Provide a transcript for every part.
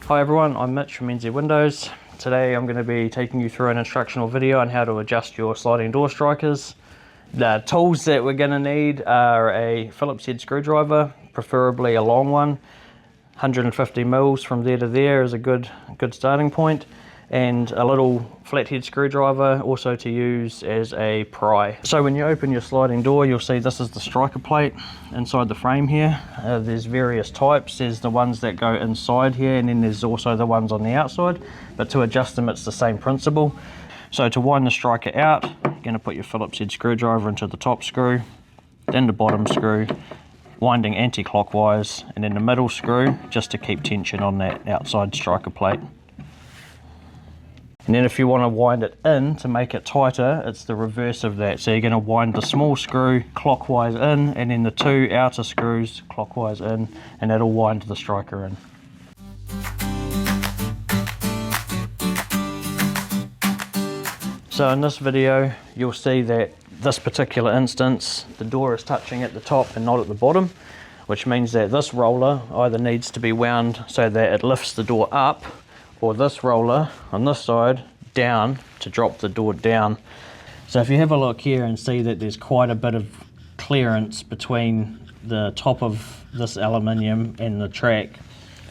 Hi everyone, I'm Mitch from NZ Windows. Today I'm going to be taking you through an instructional video on how to adjust your sliding door strikers. The tools that we're going to need are a Phillips head screwdriver, preferably a long one. 150 mils from there to there is a good starting point, and a little flathead screwdriver also to use as a pry. So when you open your sliding door, you'll see this is the striker plate inside the frame here. There's various types. There's the ones that go inside here, and then there's also the ones on the outside, but to adjust them it's the same principle. So to wind the striker out, you're going to put your Phillips head screwdriver into the top screw, then the bottom screw, winding anti-clockwise, and then the middle screw just to keep tension on that outside striker plate. And then if you want to wind it in to make it tighter, it's the reverse of that. So you're going to wind the small screw clockwise in, and then the two outer screws clockwise in, and that'll wind the striker in. So in this video, you'll see that this particular instance, the door is touching at the top and not at the bottom, which means that this roller either needs to be wound so that it lifts the door up, or this roller on this side down to drop the door down. So if you have a look here and see that there's quite a bit of clearance between the top of this aluminium and the track,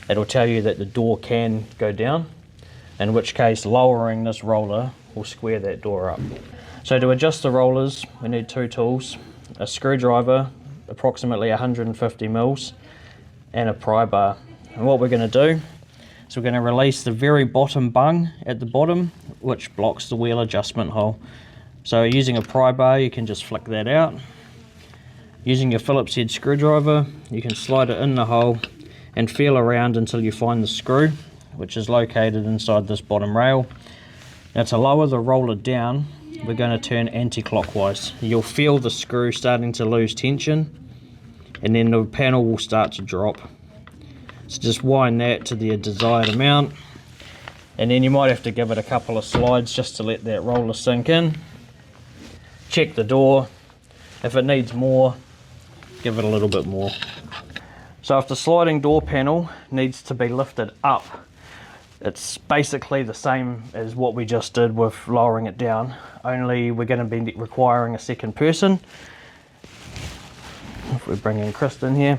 it'll tell you that the door can go down, in which case lowering this roller will square that door up. So to adjust the rollers, we need two tools: a screwdriver, approximately 150 mils, and a pry bar. And what we're going to do, so we're going to release the very bottom bung at the bottom, which blocks the wheel adjustment hole. So using a pry bar, you can just flick that out. Using your Phillips head screwdriver, you can slide it in the hole and feel around until you find the screw, which is located inside this bottom rail. Now to lower the roller down, we're going to turn anti-clockwise. You'll feel the screw starting to lose tension, and then the panel will start to drop. So just wind that to the desired amount, and then you might have to give it a couple of slides just to let that roller sink in. Check the door. If it needs more, give it a little bit more. So if the sliding door panel needs to be lifted up, it's basically the same as what we just did with lowering it down, only we're going to be requiring a second person. If we bring in Kristen here.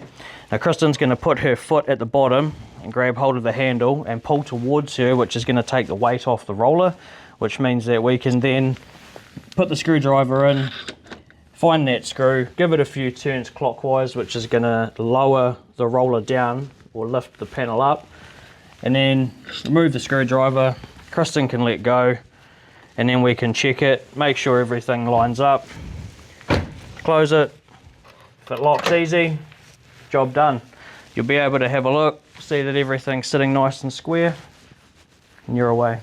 Now Kristen's going to put her foot at the bottom and grab hold of the handle and pull towards her, which is going to take the weight off the roller, which means that we can then put the screwdriver in, find that screw, give it a few turns clockwise, which is going to lower the roller down or lift the panel up, and then remove the screwdriver. Kristen can let go, and then we can check it, make sure everything lines up, close it. If it locks easy, job done. You'll be able to have a look, see that everything's sitting nice and square, and you're away.